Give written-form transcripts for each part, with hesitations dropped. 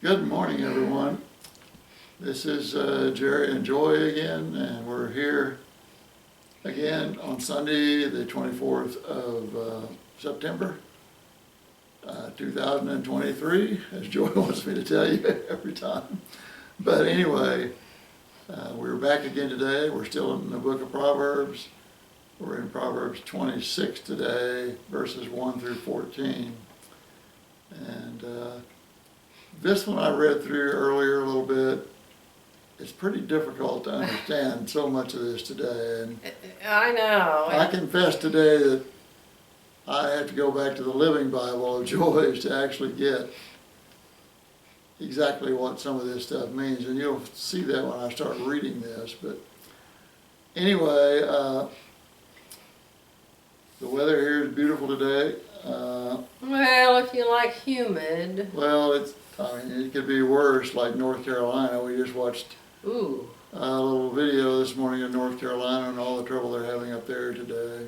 Good morning, everyone. This is Jerry and Joy again, and we're here again on Sunday, the 24th of September, 2023, as Joy wants me to tell you every time. But anyway, we're back again today. We're still in the book of Proverbs. We're in Proverbs 26 today, verses 1 through 14. And this one I read through earlier a little bit. It's pretty difficult to understand so much of this today. And I know. I confess today that I had to go back to the Living Bible of Joy's to actually get exactly what some of this stuff means. And you'll see that when I start reading this. But anyway, the weather here is beautiful today. Well, if you like humid. Well, it could be worse, like North Carolina. We just watched Ooh. a little video this morning in North Carolina and all the trouble they're having up there today.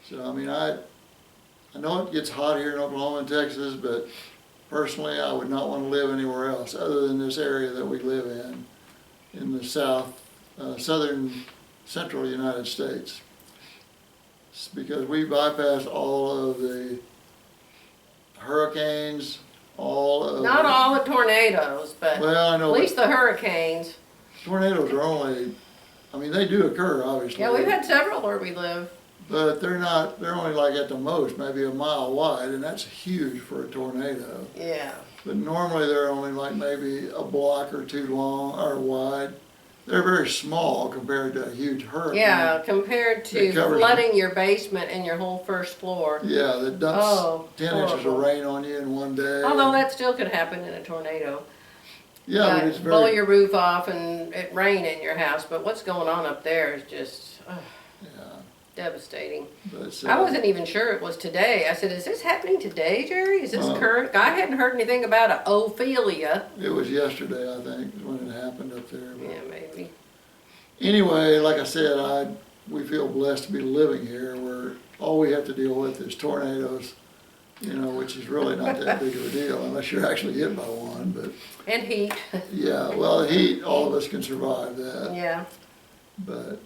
So, I know it gets hot here in Oklahoma and Texas, but personally I would not want to live anywhere else other than this area that we live in the southern central United States. It's because we bypass all of the hurricanes, Not all the tornadoes, but well, I know, at least the hurricanes. tornadoes are only, they do occur, obviously. Yeah, we've had several where we live. But they're only like at the most, maybe a mile wide, and that's huge for a tornado. Yeah. But normally they're only like maybe a block or two long or wide. They're very small compared to a huge hurricane. Yeah, compared to flooding your basement and your whole first floor. Yeah, that dumps 10 horrible. inches of rain on you in one day. Although that still could happen in a tornado. Yeah, but it's very... blow your roof off and it rain in your house. But what's going on up there is just devastating. But, I wasn't even sure it was today. I said, is this happening today, Jerry? Is this current? I hadn't heard anything about Ophelia. It was yesterday, I think, when it happened up there. But Yeah, maybe. anyway, like I said, we feel blessed to be living here where all we have to deal with is tornadoes, which is really not that big of a deal unless you're actually hit by one. But And heat. yeah, well, the heat, all of us can survive that. Yeah. But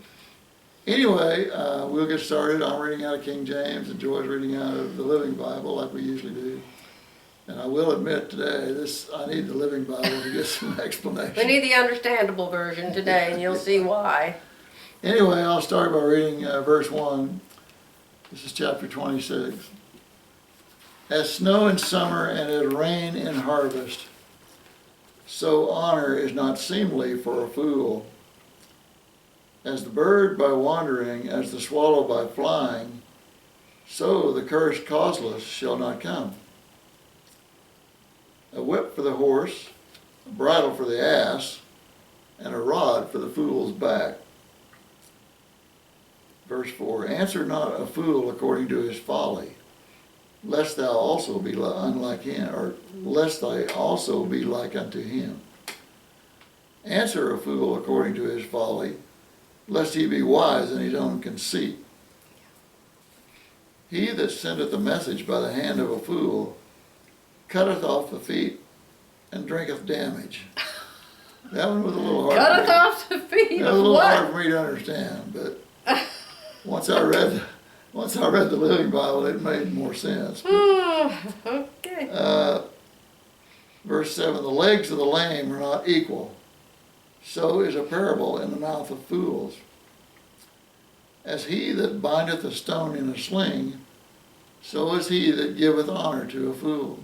anyway, we'll get started. I'm reading out of King James and Joy's reading out of the Living Bible like we usually do. And I will admit today, I need the Living Bible to get some explanation. We need the understandable version today, and you'll see why. Anyway, I'll start by reading verse 1. This is chapter 26. As snow in summer and as rain in harvest, so honor is not seemly for a fool. As the bird by wandering, as the swallow by flying, so the curse causeless shall not come. A whip for the horse, a bridle for the ass, and a rod for the fool's back. Verse 4, answer not a fool according to his folly, lest thou also be unlike him, or lest thou also be like unto him. Answer a fool according to his folly, lest he be wise in his own conceit. He that sendeth a message by the hand of a fool cutteth off the feet and drinketh damage. That one was a little hard. Cutteth off the feet That was a of little what? hard for me to understand, but once I read the Living Bible, it made more sense. Okay. Verse 7, the legs of the lame are not equal, so is a parable in the mouth of fools. As he that bindeth a stone in a sling, so is he that giveth honor to a fool.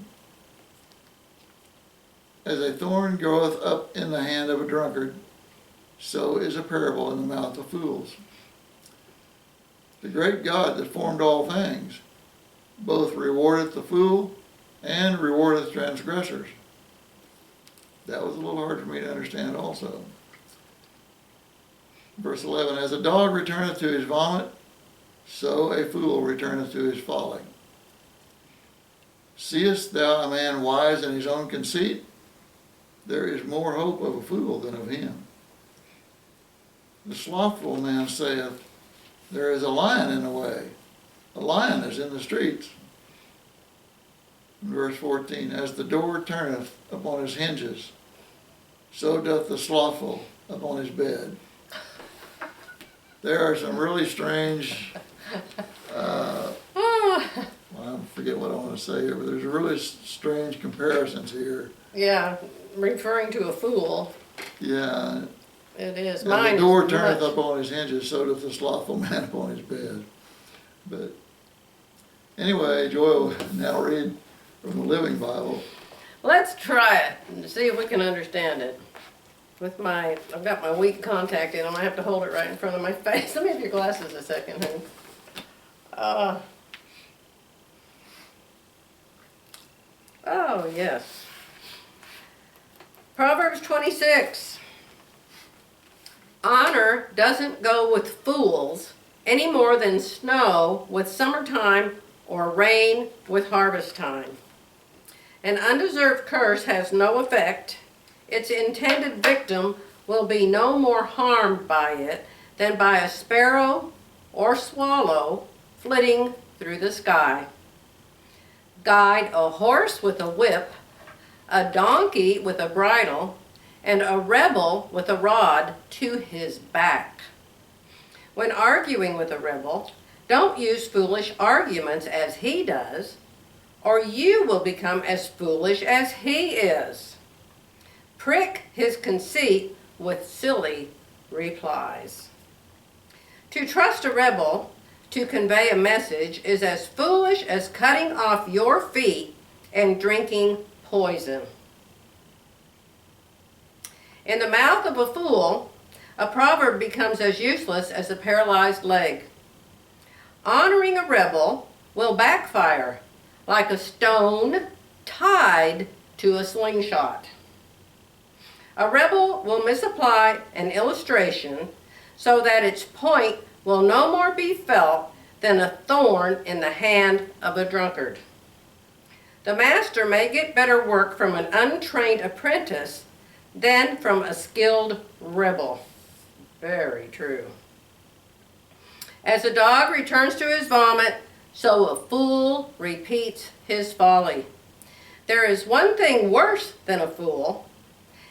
As a thorn groweth up in the hand of a drunkard, so is a parable in the mouth of fools. The great God that formed all things, both rewardeth the fool and rewardeth transgressors. That was a little hard for me to understand also. Verse 11, as a dog returneth to his vomit, so a fool returneth to his folly. Seest thou a man wise in his own conceit? There is more hope of a fool than of him. The slothful man saith, there is a lion in the way. A lion is in the streets. In verse 14, as the door turneth upon his hinges, so doth the slothful upon his bed. There are some really strange, I forget what I want to say here, but there's really strange comparisons here. Yeah, referring to a fool. Yeah. It is. As Mine the door is turneth much. upon his hinges, so doth the slothful man upon his bed. But anyway, Joy will now read from the Living Bible. Let's try it and see if we can understand it. With I've got my weak contact in them. I have to hold it right in front of my face. Let me have your glasses a second, honey. Oh, yes. Proverbs 26. Honor doesn't go with fools any more than snow with summertime or rain with harvest time. An undeserved curse has no effect. Its intended victim will be no more harmed by it than by a sparrow or swallow flitting through the sky. Guide a horse with a whip, a donkey with a bridle, and a rebel with a rod to his back. When arguing with a rebel, don't use foolish arguments as he does, or you will become as foolish as he is. Prick his conceit with silly replies. To trust a rebel to convey a message is as foolish as cutting off your feet and drinking poison. In the mouth of a fool, a proverb becomes as useless as a paralyzed leg. Honoring a rebel will backfire like a stone tied to a slingshot. A rebel will misapply an illustration so that its point will no more be felt than a thorn in the hand of a drunkard. The master may get better work from an untrained apprentice than from a skilled rebel. Very true. As a dog returns to his vomit, so a fool repeats his folly. There is one thing worse than a fool,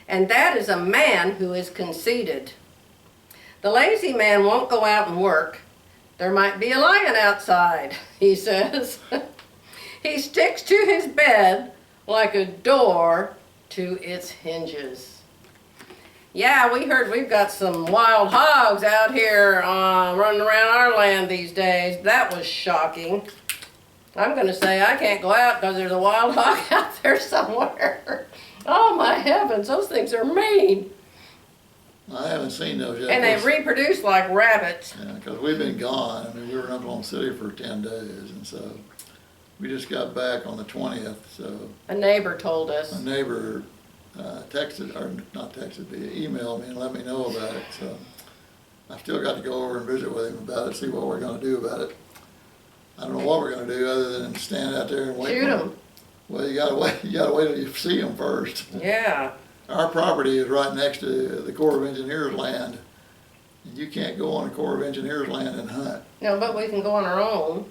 and that is a man who is conceited. The lazy man won't go out and work. There might be a lion outside, he says. He sticks to his bed like a door to its hinges. Yeah, we heard we've got some wild hogs out here running around our land these days. That was shocking. I'm going to say I can't go out because there's a wild hog out there somewhere. Oh my heavens, those things are mean. I haven't seen those yet. And they reproduce like rabbits. Yeah, because we've been gone. I mean, we were in Oklahoma City for 10 days, and so we just got back on the 20th. So A neighbor told us. my neighbor texted, or not texted, he emailed me and let me know about it. So I still got to go over and visit with him about it, see what we're going to do about it. I don't know what we're going to do other than stand out there and wait Shoot for them. them. Well, you got to wait. You got to wait till you see them first. Yeah. Our property is right next to the Corps of Engineers land. And you can't go on the Corps of Engineers land and hunt. No, but we can go on our own.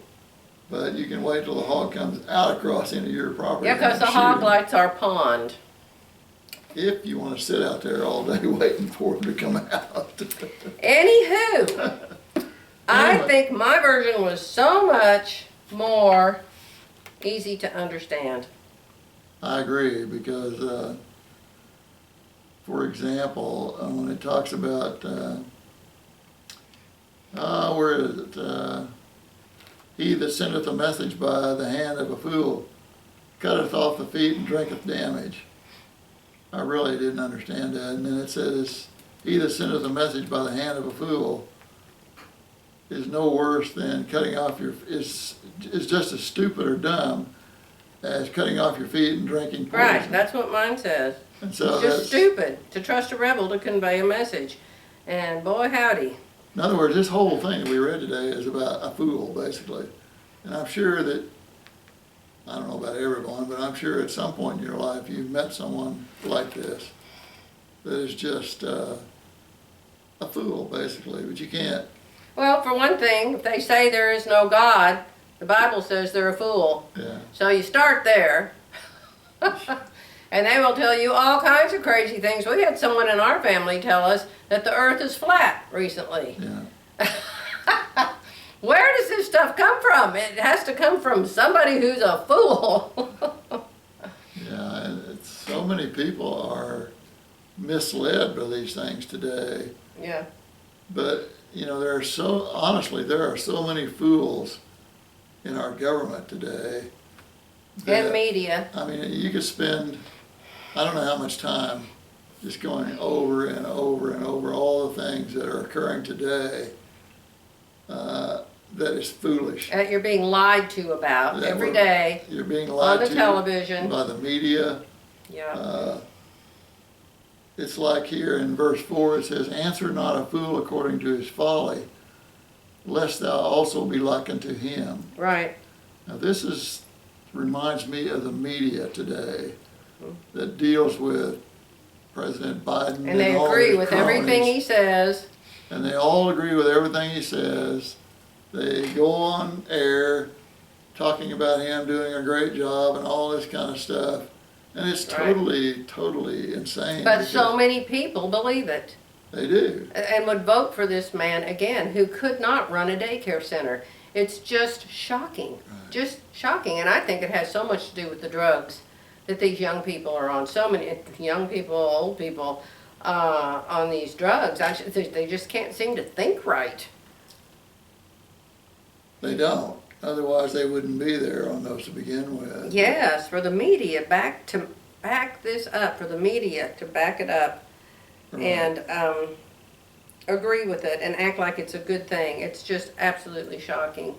But you can wait till the hog comes out across into your property. Yeah, because the and hog shoot 'em. likes our pond. If you want to sit out there all day waiting for them to come out. Anywho, I Anyway. think my version was so much more easy to understand. I agree, because, for example, when it talks about, where is it? He that sendeth a message by the hand of a fool cutteth off the feet and drinketh damage. I really didn't understand that. And then it says, he that sendeth a message by the hand of a fool is no worse than cutting off is just as stupid or dumb as cutting off your feet and drinking poison. Right, that's what mine says. And so It's just stupid to trust a rebel to convey a message. And boy howdy. in other words, this whole thing that we read today is about a fool, basically. And I'm sure that, I don't know about everyone, but I'm sure at some point in your life you've met someone like this that is just a fool, basically. But you can't. Well, for one thing, if they say there is no God, The Bible says they're a fool. Yeah. So you start there. And they will tell you all kinds of crazy things. We had someone in our family tell us that the earth is flat recently. Yeah. Where does this stuff come from? It has to come from somebody who's a fool. Yeah, and so many people are misled by these things today. Yeah. But, you know, honestly, there are so many fools in our government today. And media. I mean, you could spend, I don't know how much time just going over and over and over all the things that are occurring today that is foolish. You're being lied to about every day. You're being lied on the to television. by the media. Yeah. It's like here in verse 4, it says, "Answer not a fool according to his folly, lest thou also be like unto him." Right. Now reminds me of the media today that deals with President Biden. And they all agree his with cronies, everything he says. And they all agree with everything he says. They go on air talking about him doing a great job and all this kind of stuff. And it's totally insane. But so many people believe it. They do. And would vote for this man again, who could not run a daycare center. It's just shocking. Right. Just shocking. And I think it has so much to do with the drugs that these young people are on. So many young people, old people, on these drugs. They just can't seem to think right. They don't. Otherwise, they wouldn't be there on those to begin with. Yes, for the media back this up, for the media to back it up, Right. and agree with it and act like it's a good thing. It's just absolutely shocking.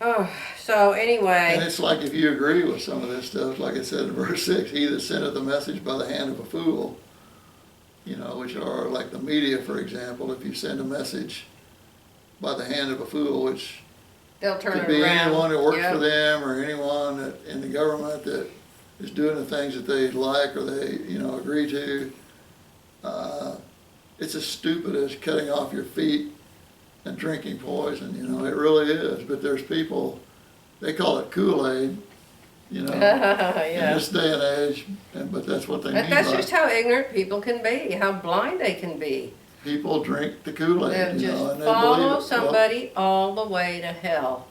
Oh, so anyway. And it's like if you agree with some of this stuff, like it said in verse 6, "He that sendeth a message by the hand of a fool," you know, which are like the media, for example. If you send a message by the hand of a fool, which They'll turn could it be around. anyone that works Yep. for them or anyone that, in the government that is doing the things that they like or they, you know, agree to. It's as stupid as cutting off your feet and drinking poison, you know, it really is. But there's people, they call it Kool-Aid, you know, in Yeah. this day and age, but that's what they But mean that's by just how ignorant people can be, how blind they can be. people drink the They'll Kool-Aid, you know, just and they believe follow it. somebody all the way to hell.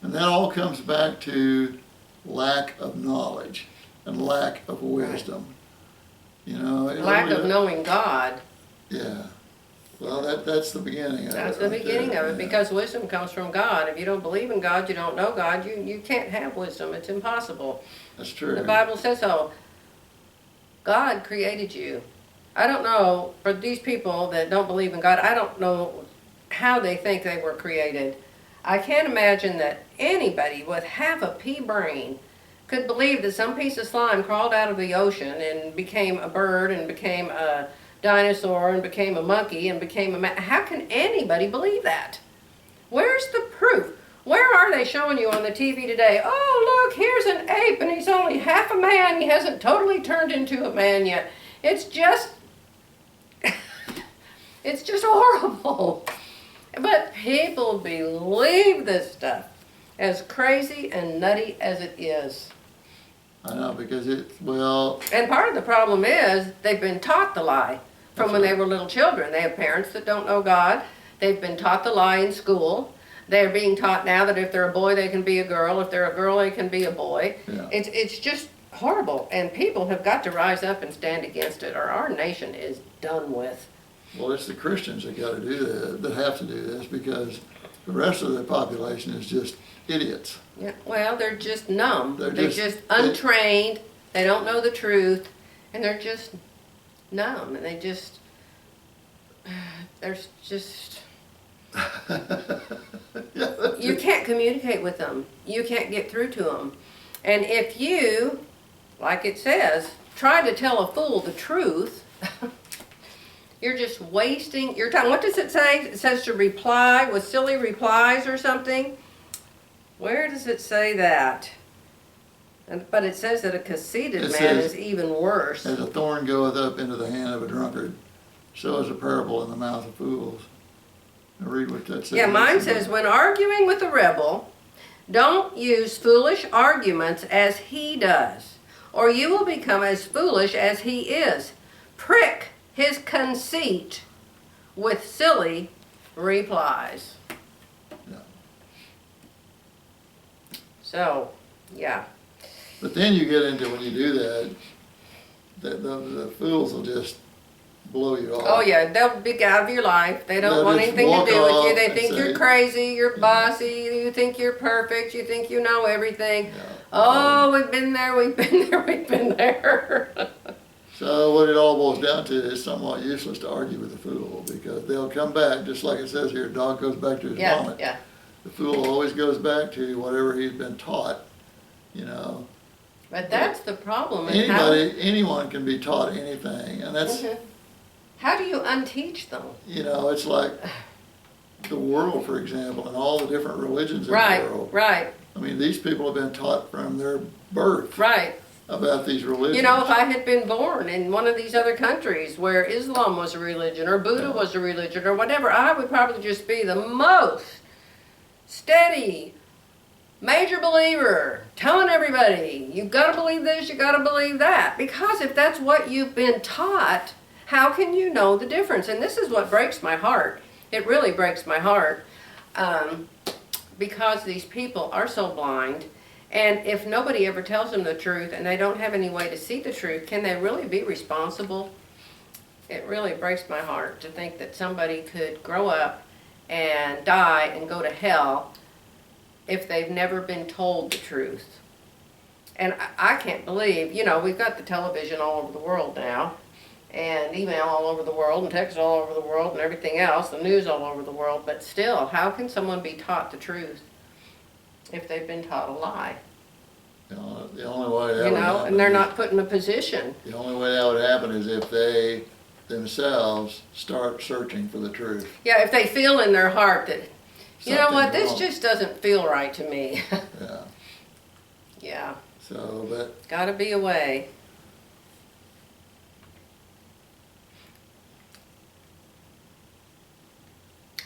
And that all comes back to lack of knowledge and lack of wisdom. You know, it Lack really- of knowing God. Yeah. Well, that's the beginning of it. That's the right beginning there. of it, Yeah. because wisdom comes from God. If you don't believe in God, you don't know God, you can't have wisdom. It's impossible. That's true. The Bible says so. God created you. I don't know, for these people that don't believe in God, I don't know how they think they were created. I can't imagine that anybody with half a pea brain could believe that some piece of slime crawled out of the ocean and became a bird and became a dinosaur and became a monkey and became a man. How can anybody believe that? Where's the proof? Where are they showing you on the TV today? Oh, look, here's an ape and he's only half a man. He hasn't totally turned into a man yet. It's just, it's just horrible. But people believe this stuff, as crazy and nutty as it is. I know, because And part of the problem is they've been taught the lie from That's when they right. were little children. They have parents that don't know God. They've been taught the lie in school. They're being taught now that if they're a boy, they can be a girl. If they're a girl, they can be a boy. Yeah. It's just horrible. And people have got to rise up and stand against it, or our nation is done with. well, it's the Christians that got to do that have to do this, because the rest of the population is just idiots. Yeah, well, they're just numb. They're They're just- just untrained. They don't know the truth, and they're just numb. And they just, there's just, you can't communicate with them. You can't get through to them. And if you, like it says, try to tell a fool the truth, you're just wasting your time. What does it say? It says to reply with silly replies or something. Where does it say that? But it says that a conceited It man says, is even worse. "As a thorn goeth up into the hand of a drunkard, so is a parable in the mouth of fools." Now read what that says. Yeah, mine says, when arguing with a rebel, Don't use foolish arguments as he does, or you will become as foolish as he is. Prick his conceit with silly replies. Yeah. So, yeah. But then you get into, when you do that, the fools will just blow you off. Oh yeah, they'll be out of your life. They don't They'll want just anything to walk do with you. off They and think say, you're crazy, you're bossy, you think you're perfect, you think you know everything. Yeah. Oh, we've been there, we've been there, we've been there. So what it all boils down to is somewhat useless to argue with a fool, because they'll come back, just like it says here, dog goes back to his Yeah, vomit. yeah. The fool always goes back to whatever he's been taught, you know. But that's the problem. Is how, Anyone can be taught anything, and that's, how do you unteach them? you know, it's like the world, for example, and all the different religions in Right, the world. right, I mean, these people have been taught from their birth right. about these religions. You know, if I had been born in one of these other countries where Islam was a religion or Buddha was a religion or whatever, I would probably just be the most steady, major believer, telling everybody, you gotta believe this, you gotta believe that. Because if that's what you've been taught, how can you know the difference? And this is what breaks my heart. It really breaks my heart. Because these people are so blind. And if nobody ever tells them the truth and they don't have any way to see the truth, can they really be responsible? It really breaks my heart to think that somebody could grow up and die and go to hell if they've never been told the truth. And I can't believe, you know, we've got the television all over the world now, and email all over the world, and text all over the world, and everything else, the news all over the world, but still, how can someone be taught the truth if they've been taught a lie? The only way that You would know, happen and they're is- not put in a position. The only way that would happen is if they themselves start searching for the truth. Yeah, if they feel in their heart that, you know what, Something's this wrong. just doesn't feel right to me. Yeah. Yeah, So, but gotta be a way.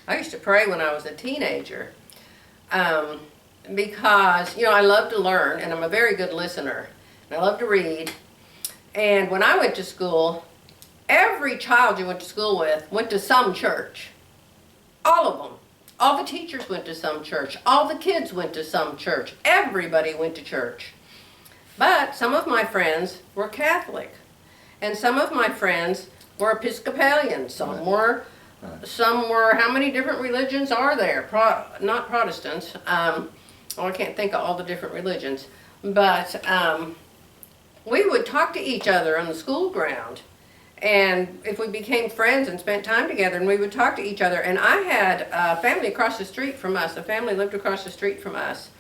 I used to pray when I was a teenager because, you know, I love to learn and I'm a very good listener. And I love to read. And when I went to school, every child you went to school with went to some church. All of them. All the teachers went to some church. All the kids went to some church. Everybody went to church. But some of my friends were Catholic. And some of my friends were Episcopalian. Some were, how many different religions are there? Not Protestants. I can't think of all the different religions. But we would talk to each other on the school ground. And if we became friends and spent time together, and we would talk to each other. And I had a family across the street from us. A family lived across the street from us.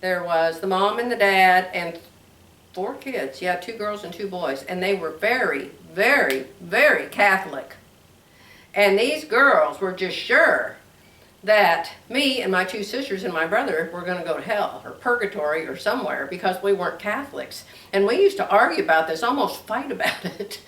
There was the mom and the dad and 4 kids. Yeah, 2 girls and 2 boys. And they were very, very, very Catholic. And these girls were just sure that me and my 2 sisters and my brother were going to go to hell or purgatory or somewhere because we weren't Catholics. And we used to argue about this, almost fight about it.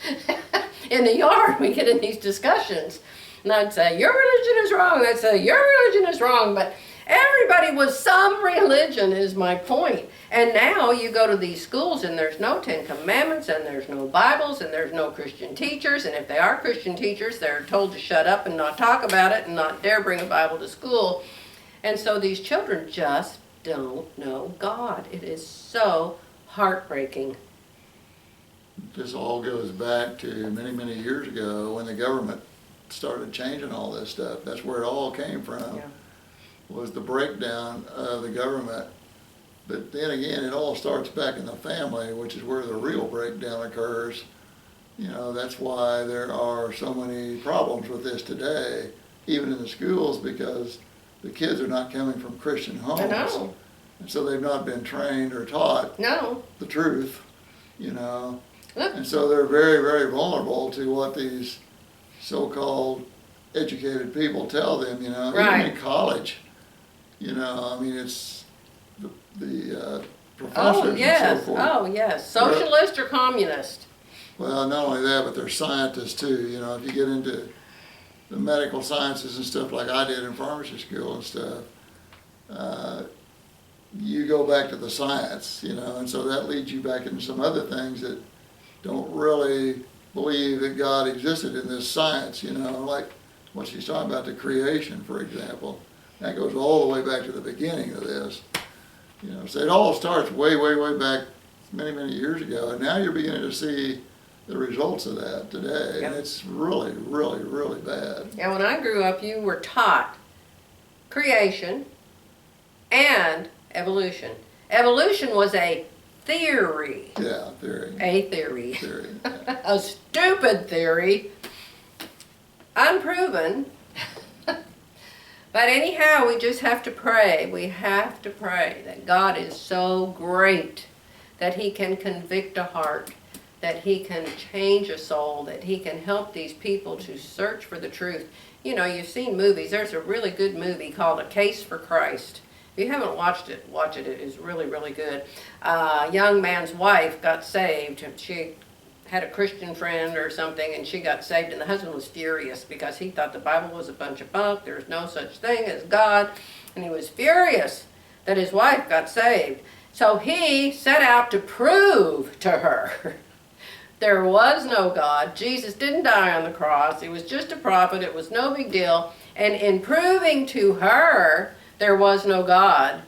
In the yard, we get in these discussions. And I'd say, your religion is wrong. They'd say, your religion is wrong. But everybody was some religion is my point. And now you go to these schools and there's no 10 Commandments and there's no Bibles and there's no Christian teachers. And if they are Christian teachers, they're told to shut up and not talk about it and not dare bring a Bible to school. And so these children just don't know God. It is so heartbreaking. this all goes back to many, many years ago when the government started changing all this stuff. That's where it all came from, was the breakdown of the government. But then again, it all starts back in the family, which is where the real breakdown occurs. You know, that's why there are so many problems with this today, even in the schools, because the kids are not coming from Christian homes. I know. And so they've not been trained or taught No. the truth, you know. Look. And so they're very, very vulnerable to what these so-called educated people tell them, you know. Right. Even in college, you know, I mean, it's the professors Oh, and yes. so forth. Oh, yes. Socialist or communist? Well, not only that, but they're scientists too. You know, if you get into the medical sciences and stuff like I did in pharmacy school and stuff, you go back to the science, and so that leads you back into some other things that don't really believe that God existed in this science, like what she's talking about, the creation, for example. That goes all the way back to the beginning of this. So it all starts way, way, way back many, many years ago, and now you're beginning to see the results of that today, and it's really, really, really bad. Yeah, when I grew up, you were taught creation and evolution. Evolution was a theory. Yeah, theory. A theory. Theory. Yeah. A stupid theory. Unproven. But anyhow, we just have to pray. We have to pray that God is so great that He can convict a heart, that He can change a soul, that He can help these people to search for the truth. You've seen movies. There's a really good movie called A Case for Christ. If you haven't watched it, watch it. It is really, really good. A young man's wife got saved. She had a Christian friend or something, and she got saved, and the husband was furious because he thought the Bible was a bunch of bunk. There's no such thing as God, and he was furious that his wife got saved. So he set out to prove to her there was no God. Jesus didn't die on the cross. He was just a prophet. It was no big deal. And in proving to her there was no God,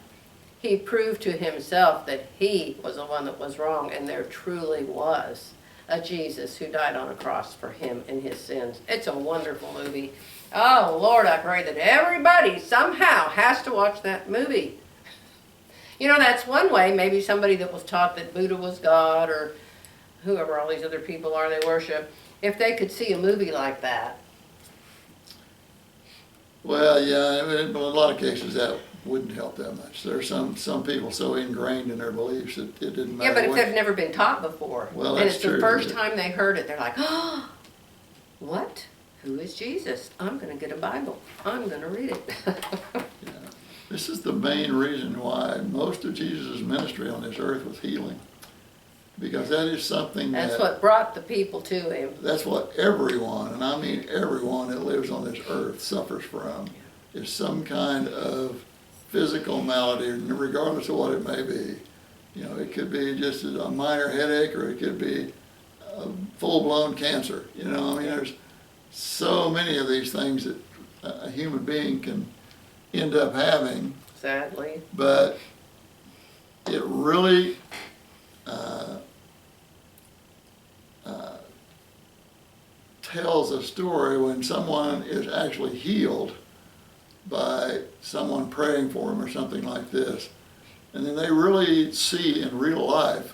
he proved to himself that he was the one that was wrong, and there truly was a Jesus who died on a cross for him and his sins. It's a wonderful movie. Oh, Lord, I pray that everybody somehow has to watch that movie. That's one way. Maybe somebody that was taught that Buddha was God, or whoever all these other people are they worship, if they could see a movie like that. Well, yeah, in a lot of cases that wouldn't help that much. There's some people so ingrained in their beliefs that it didn't matter. Yeah, but if they've never been taught before, well, and that's it's true, the first time they heard it, they're like, oh, what? Who is Jesus? I'm going to get a Bible. I'm going to read it. Yeah. This is the main reason why most of Jesus' ministry on this earth was healing. Because that is something That's what brought the people to him. That's what everyone, and I mean everyone that lives on this earth, suffers from, is some kind of physical malady, regardless of what it may be. It could be just a minor headache, or it could be a full-blown cancer. There's so many of these things that a human being can end up having. Sadly. But it really tells a story when someone is actually healed by someone praying for them or something like this. And then they really see in real life,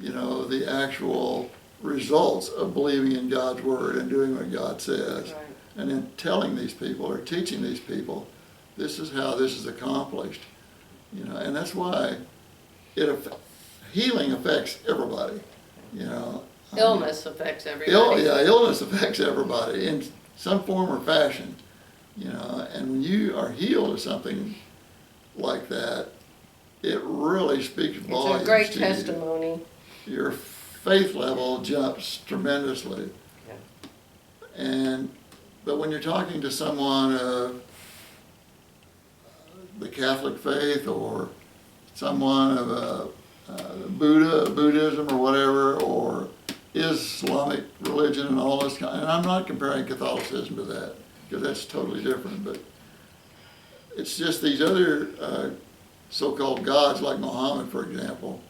the actual results of believing in God's word and doing what God says. Right. And then telling these people or teaching these people, this is how this is accomplished. And that's why healing affects everybody. Illness affects everybody. Illness affects everybody in some form or fashion. And when you are healed of something like that, it really speaks volumes. It's a great to testimony. you. Your faith level jumps tremendously. Yeah. But when you're talking to someone of the Catholic faith, or someone of Buddhism or whatever, or Islamic religion and all this kind, and I'm not comparing Catholicism to that, because that's totally different, but it's just these other so-called gods, like Muhammad, for example.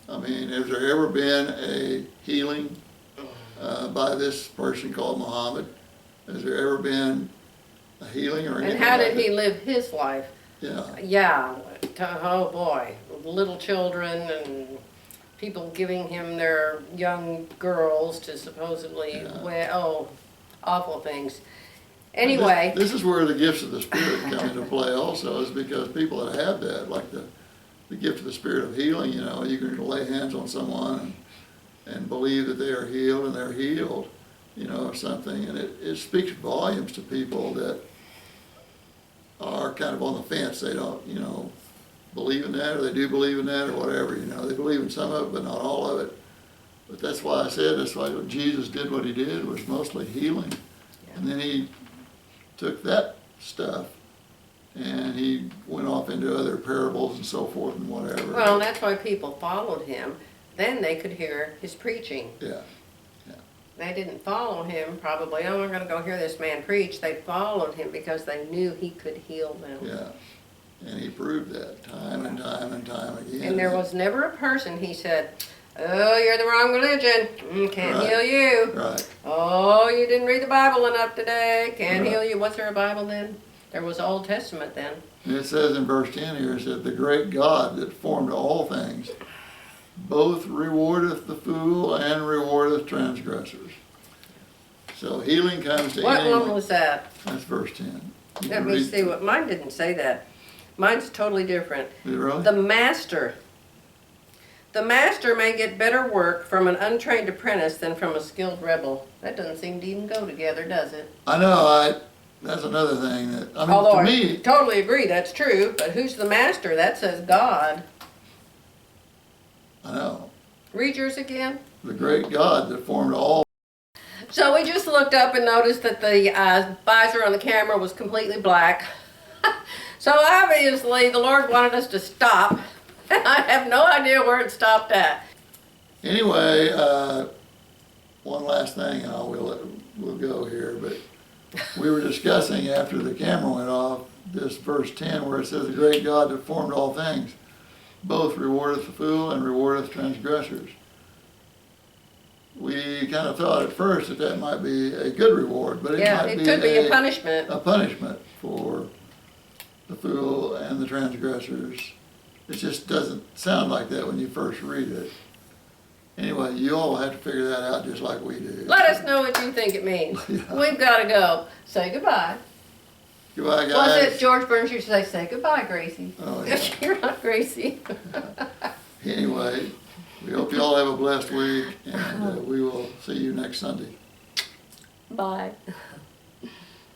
I mean, has there ever been a healing by this person called Muhammad? Has there ever been a healing or anything? And how like did he live his life? Yeah. Yeah, oh boy, little children and people giving him their young girls to supposedly, awful things. Anyway. This is where the gifts of the Spirit come into play also, is because people that have that, like the gift of the Spirit of healing, you can lay hands on someone and believe that they are healed, and they're healed, or something. And it speaks volumes to people that are kind of on the fence. They don't, believe in that, or they do believe in that, or whatever. They believe in some of it, but not all of it. But that's why I said, that's why Jesus did what he did, was mostly healing. Yeah. And then he took that stuff and he went off into other parables and so forth and whatever. Well, and that's why people followed him. Then they could hear his preaching. Yeah. They didn't follow him probably, oh, I'm going to go hear this man preach. They followed him because they knew he could heal them. Yeah, and he proved that time and time and time again. And there was never a person, he said, oh, you're the wrong religion, can't Right. heal you. Right. Oh, you didn't read the Bible enough today, can't Right. heal you. Was there a Bible then? There was Old Testament then. And it says in verse 10 here, it said, the great God that formed all things, both rewardeth the fool and rewardeth transgressors. So healing comes to What anyone. one was that? That's verse 10. You Let can me read see what, mine didn't say that. Mine's totally different. Did it really? The master. The master may get better work from an untrained apprentice than from a skilled rebel. That doesn't seem to even go together, does it? I know, that's another thing that, I mean, Although to I me, totally agree, that's true, but who's the master? That says God. I know, Read yours again. the great God that formed all. So we just looked up and noticed that the visor on the camera was completely black. So obviously the Lord wanted us to stop. I have no idea where it stopped at. Anyway, one last thing, and we'll go here, but we were discussing after the camera went off, this verse 10 where it says, the great God that formed all things, both rewardeth the fool and rewardeth transgressors. We kind of thought at first that that might be a good reward, but it Yeah, might it be could be a punishment. a punishment for the fool and the transgressors. It just doesn't sound like that when you first read it. Anyway, you all have to figure that out just like we do. Let us know what you think it means. Yeah. We've got to go. Say goodbye. Goodbye, guys. Was it George Burns used to say goodbye, Gracie? Oh, yeah. You're not Gracie. Anyway, we hope you all have a blessed week, and we will see you next Sunday. Bye.